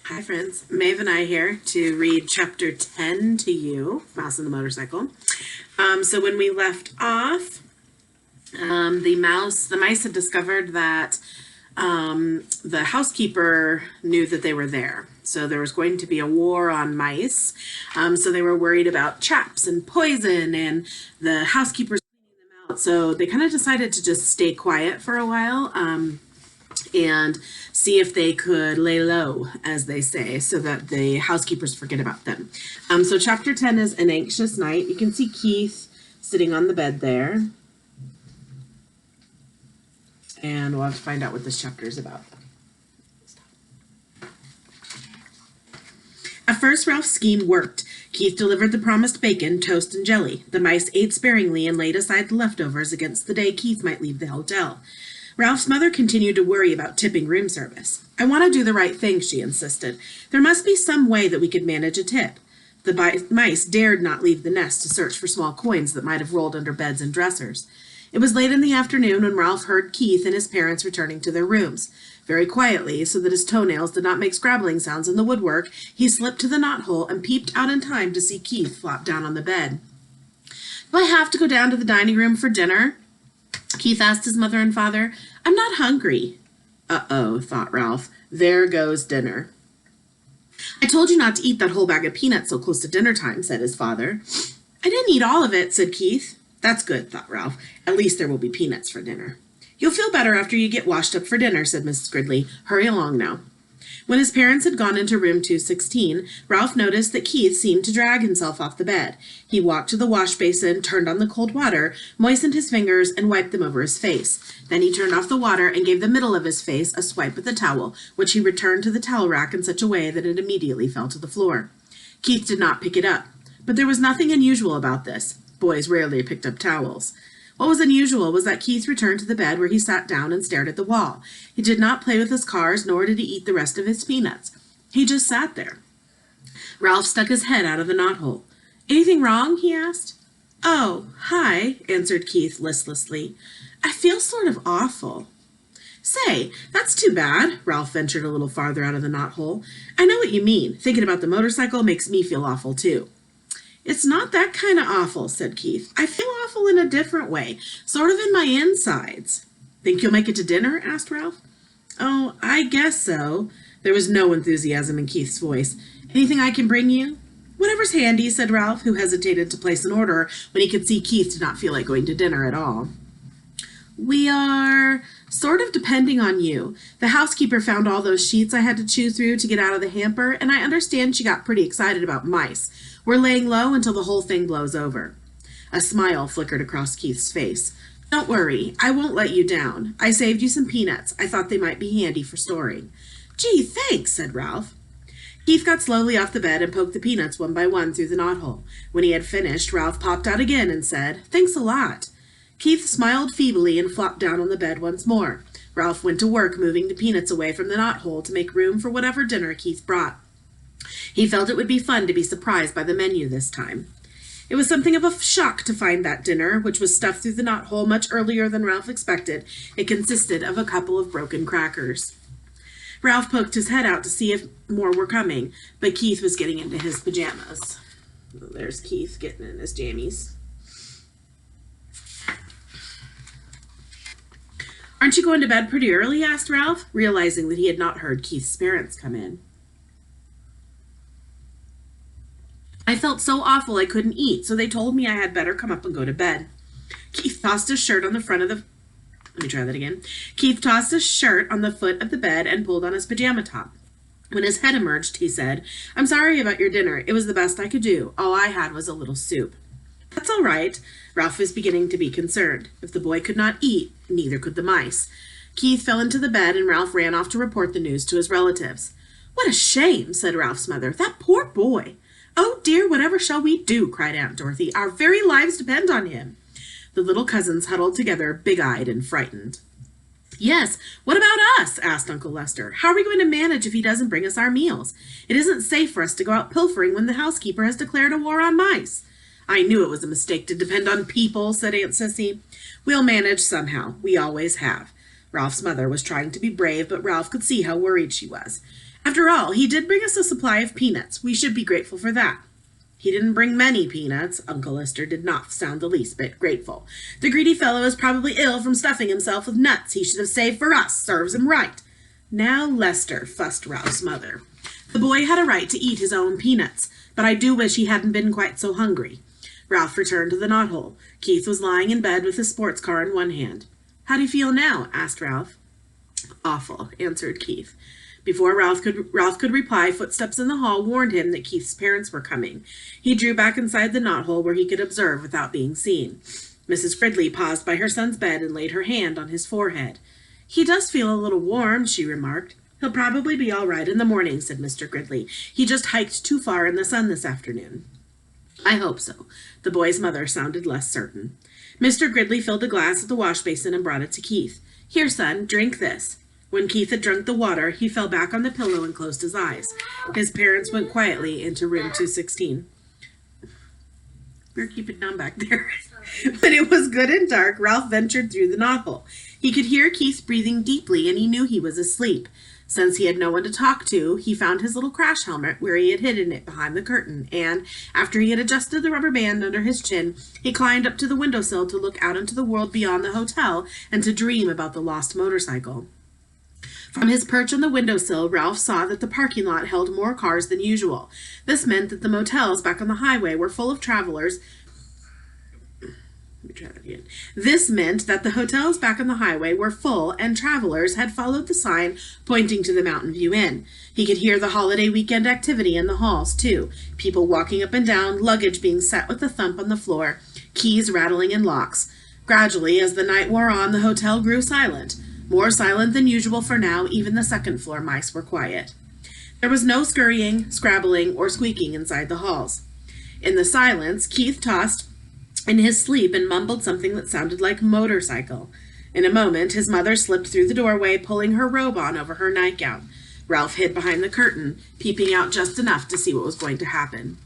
Hi friends, Maeve and I here to read chapter 10 to you, Mouse and the Motorcycle. So when we left off, the mice had discovered that the housekeeper knew that they were there. So there was going to be a war on mice. So they were worried about traps and poison and the housekeepers cleaning them out. So they kind of decided to just stay quiet for a while. And see if they could lay low, as they say, so that the housekeepers forget about them. So chapter 10 is An Anxious Night. You can see Keith sitting on the bed there. And we'll have to find out what this chapter is about. At first, Ralph's scheme worked. Keith delivered the promised bacon, toast, and jelly. The mice ate sparingly and laid aside the leftovers against the day Keith might leave the hotel. Ralph's mother continued to worry about tipping room service. "I want to do the right thing," she insisted. "There must be some way that we could manage a tip." The mice dared not leave the nest to search for small coins that might have rolled under beds and dressers. It was late in the afternoon when Ralph heard Keith and his parents returning to their rooms. Very quietly, so that his toenails did not make scrabbling sounds in the woodwork, he slipped to the knothole and peeped out in time to see Keith flop down on the bed. "Do I have to go down to the dining room for dinner?" Keith asked his mother and father. "I'm not hungry." "Uh-oh," thought Ralph. "There goes dinner." "I told you not to eat that whole bag of peanuts so close to dinner time," said his father. "I didn't eat all of it," said Keith. "That's good," thought Ralph. "At least there will be peanuts for dinner." "You'll feel better after you get washed up for dinner," said Mrs. Gridley. "Hurry along now." When his parents had gone into room 216, Ralph noticed that Keith seemed to drag himself off the bed. He walked to the wash basin, turned on the cold water, moistened his fingers, and wiped them over his face. Then he turned off the water and gave the middle of his face a swipe with the towel, which he returned to the towel rack in such a way that it immediately fell to the floor. Keith did not pick it up, but there was nothing unusual about this. Boys rarely picked up towels. What was unusual was that Keith returned to the bed where he sat down and stared at the wall. He did not play with his cars, nor did he eat the rest of his peanuts. He just sat there. Ralph stuck his head out of the knothole. "Anything wrong?" he asked. "Oh, hi," answered Keith listlessly. "I feel sort of awful." "Say, that's too bad." Ralph ventured a little farther out of the knothole. "I know what you mean. Thinking about the motorcycle makes me feel awful, too." "It's not that kind of awful," said Keith. "I feel awful in a different way, sort of in my insides." "Think you'll make it to dinner?" asked Ralph. "Oh, I guess so." There was no enthusiasm in Keith's voice. "Anything I can bring you?" "Whatever's handy," said Ralph, who hesitated to place an order when he could see Keith did not feel like going to dinner at all. "We are sort of depending on you. The housekeeper found all those sheets I had to chew through to get out of the hamper, and I understand she got pretty excited about mice. We're laying low until the whole thing blows over." A smile flickered across Keith's face. "Don't worry, I won't let you down. I saved you some peanuts. I thought they might be handy for storing." "Gee, thanks," said Ralph. Keith got slowly off the bed and poked the peanuts one by one through the knothole. When he had finished, Ralph popped out again and said, "Thanks a lot." Keith smiled feebly and flopped down on the bed once more. Ralph went to work moving the peanuts away from the knothole to make room for whatever dinner Keith brought. He felt it would be fun to be surprised by the menu this time. It was something of a shock to find that dinner, which was stuffed through the knothole much earlier than Ralph expected. It consisted of a couple of broken crackers. Ralph poked his head out to see if more were coming, but Keith was getting into his pajamas. There's Keith getting in his jammies. "Aren't you going to bed pretty early?" asked Ralph, realizing that he had not heard Keith's parents come in. "I felt so awful I couldn't eat, so they told me I had better come up and go to bed." Keith tossed his shirt on the front of the... Let me try that again. Keith tossed his shirt on the foot of the bed and pulled on his pajama top. When his head emerged, he said, "I'm sorry about your dinner. It was the best I could do. All I had was a little soup." "That's all right." Ralph was beginning to be concerned. If the boy could not eat, neither could the mice. Keith fell into the bed, and Ralph ran off to report the news to his relatives. "What a shame," said Ralph's mother. "That poor boy." "Oh, dear, whatever shall we do?" cried Aunt Dorothy. "Our very lives depend on him." The little cousins huddled together, big-eyed and frightened. "Yes, what about us?" asked Uncle Lester. "How are we going to manage if he doesn't bring us our meals? It isn't safe for us to go out pilfering when the housekeeper has declared a war on mice." "I knew it was a mistake to depend on people," said Aunt Sissy. "We'll manage somehow. We always have." Ralph's mother was trying to be brave, but Ralph could see how worried she was. After all, he did bring us a supply of peanuts. We should be grateful for that. He didn't bring many peanuts. Uncle Lester did not sound the least bit grateful. The greedy fellow is probably ill from stuffing himself with nuts he should have saved for us. Serves him right. Now, Lester, fussed Ralph's mother. The boy had a right to eat his own peanuts, but I do wish he hadn't been quite so hungry. Ralph returned to the knothole. Keith was lying in bed with his sports car in one hand. How do you feel now? Asked Ralph. Awful, answered Keith. Before Ralph could reply, footsteps in the hall warned him that Keith's parents were coming. He drew back inside the knothole where he could observe without being seen. Mrs. Gridley paused by her son's bed and laid her hand on his forehead. He does feel a little warm, she remarked. He'll probably be all right in the morning, said Mr. Gridley. He just hiked too far in the sun this afternoon. I hope so. The boy's mother sounded less certain. Mr. Gridley filled a glass at the wash basin and brought it to Keith. Here, son, drink this. When Keith had drunk the water, he fell back on the pillow and closed his eyes. His parents went quietly into room 216. We're keeping down back there. When it was good and dark, Ralph ventured through the knothole. He could hear Keith breathing deeply, and he knew he was asleep. Since he had no one to talk to, he found his little crash helmet where he had hidden it behind the curtain, and, after he had adjusted the rubber band under his chin, he climbed up to the windowsill to look out into the world beyond the hotel and to dream about the lost motorcycle. From his perch on the windowsill, Ralph saw that the parking lot held more cars than usual. This meant that the motels back on the highway were full of travelers. This meant that the hotels back on the highway were full, and travelers had followed the sign pointing to the Mountain View Inn. He could hear the holiday weekend activity in the halls, too. People walking up and down, luggage being set with a thump on the floor, keys rattling in locks. Gradually, as the night wore on, the hotel grew silent. More silent than usual, for now even the second-floor mice were quiet. There was no scurrying, scrabbling, or squeaking inside the halls. In the silence, Keith tossed in his sleep and mumbled something that sounded like motorcycle. In a moment, his mother slipped through the doorway, pulling her robe on over her nightgown. Ralph hid behind the curtain, peeping out just enough to see what was going to happen.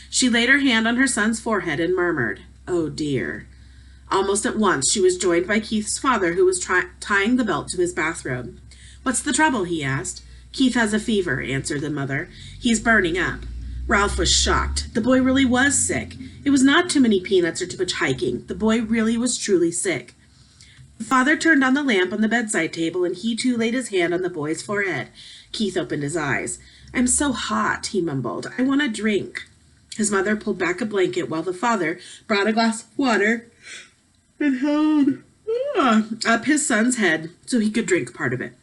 She laid her hand on her son's forehead and murmured, "Oh, dear." Almost at once, she was joined by Keith's father, who was tying the belt to his bathrobe. "What's the trouble?" he asked. "Keith has a fever," answered the mother. "He's burning up." Ralph was shocked. The boy really was sick. It was not too many peanuts or too much hiking. The boy really was truly sick. The father turned on the lamp on the bedside table, and he too laid his hand on the boy's forehead. Keith opened his eyes. "I'm so hot," he mumbled. "I want a drink." His mother pulled back a blanket while the father brought a glass of water and held up his son's head so he could drink part of it.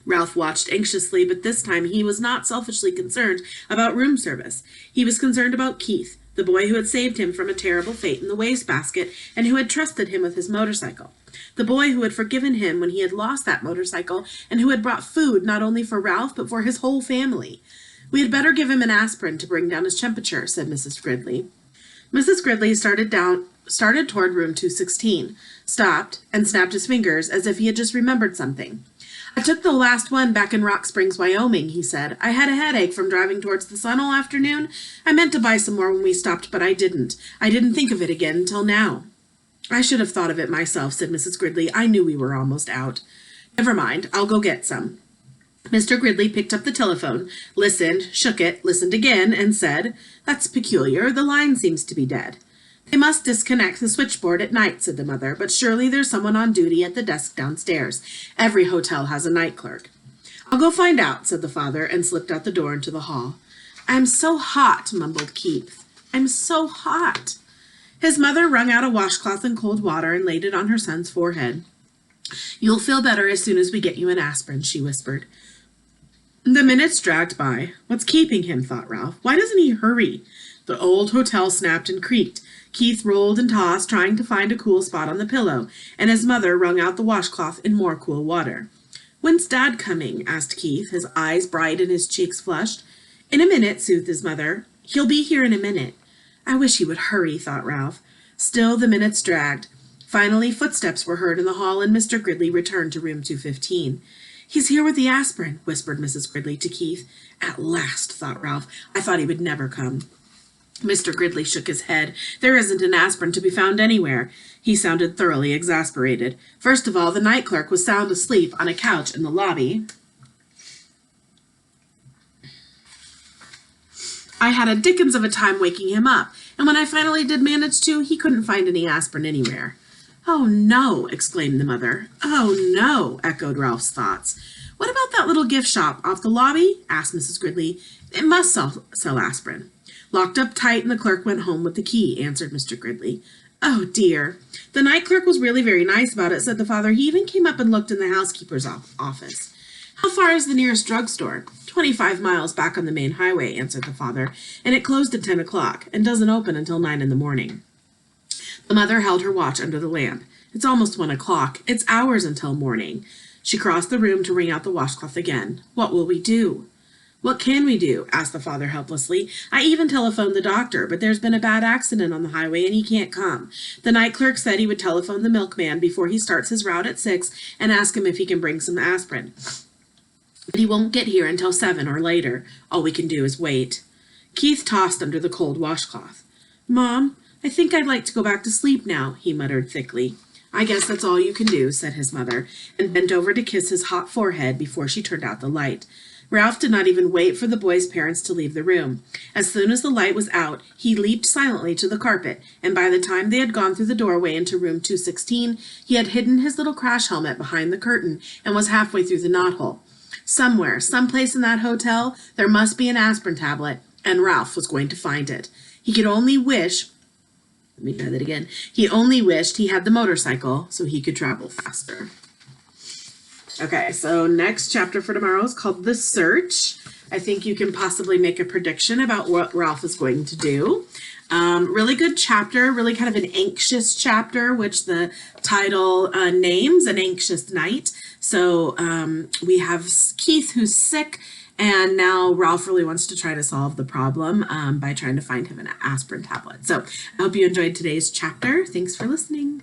Ralph watched anxiously, but this time he was not selfishly concerned about room service. He was concerned about Keith, the boy who had saved him from a terrible fate in the wastebasket and who had trusted him with his motorcycle. The boy who had forgiven him when he had lost that motorcycle and who had brought food not only for Ralph but for his whole family. "We had better give him an aspirin to bring down his temperature," said Mrs. Gridley. Mrs. Gridley started toward room 216, stopped, and snapped his fingers as if he had just remembered something. "I took the last one back in Rock Springs, Wyoming," he said. "I had a headache from driving towards the sun all afternoon. I meant to buy some more when we stopped, but I didn't. I didn't think of it again until now." "I should have thought of it myself," said Mrs. Gridley. "I knew we were almost out." "Never mind. I'll go get some." Mr. Gridley picked up the telephone, listened, shook it, listened again, and said, "That's peculiar. The line seems to be dead." "They must disconnect the switchboard at night," said the mother, "but surely there's someone on duty at the desk downstairs. Every hotel has a night clerk." "I'll go find out," said the father, and slipped out the door into the hall. "I'm so hot," mumbled Keith. "I'm so hot." His mother wrung out a washcloth and cold water and laid it on her son's forehead. "You'll feel better as soon as we get you an aspirin," she whispered. The minutes dragged by. What's keeping him, thought Ralph. Why doesn't he hurry? The old hotel snapped and creaked. Keith rolled and tossed, trying to find a cool spot on the pillow, and his mother wrung out the washcloth in more cool water. "When's Dad coming?" asked Keith, his eyes bright and his cheeks flushed. "In a minute," soothed his mother. "He'll be here in a minute." "I wish he would hurry," thought Ralph. Still the minutes dragged. Finally, footsteps were heard in the hall, and Mr. Gridley returned to room 215. "He's here with the aspirin," whispered Mrs. Gridley to Keith. "At last," thought Ralph. "I thought he would never come." Mr. Gridley shook his head. "There isn't an aspirin to be found anywhere." He sounded thoroughly exasperated. First of all, the night clerk was sound asleep on a couch in the lobby. I had a dickens of a time waking him up, and when I finally did manage to, he couldn't find any aspirin anywhere." "Oh, no," exclaimed the mother. "Oh, no," echoed Ralph's thoughts. "What about that little gift shop off the lobby?" asked Mrs. Gridley. "It must sell aspirin." "Locked up tight, and the clerk went home with the key," answered Mr. Gridley. "Oh, dear. The night clerk was really very nice about it," said the father. "He even came up and looked in the housekeeper's office." "How far is the nearest drugstore?" 25 miles back on the main highway," answered the father, "and it closed at 10 o'clock and doesn't open until 9 in the morning." The mother held her watch under the lamp. "It's almost 1 o'clock. It's hours until morning." She crossed the room to wring out the washcloth again. "What will we do?" "What can we do?" asked the father helplessly. "I even telephoned the doctor, but there's been a bad accident on the highway and he can't come. The night clerk said he would telephone the milkman before he starts his route at 6 and ask him if he can bring some aspirin. But he won't get here until 7 or later. All we can do is wait." Keith tossed under the cold washcloth. "Mom, I think I'd like to go back to sleep now," he muttered thickly. "I guess that's all you can do," said his mother, and bent over to kiss his hot forehead before she turned out the light. Ralph did not even wait for the boy's parents to leave the room. As soon as the light was out, he leaped silently to the carpet, and by the time they had gone through the doorway into room 216, he had hidden his little crash helmet behind the curtain and was halfway through the knothole. Somewhere, someplace in that hotel, there must be an aspirin tablet, and Ralph was going to find it. He could only wish, let me try that again, he only wished he had the motorcycle so he could travel faster. Okay, so next chapter for tomorrow is called The Search. I think you can possibly make a prediction about what Ralph is going to do. Really good chapter, really kind of an anxious chapter, which the title names, An Anxious Night. So we have Keith who's sick, and now Ralph really wants to try to solve the problem by trying to find him an aspirin tablet. So I hope you enjoyed today's chapter. Thanks for listening.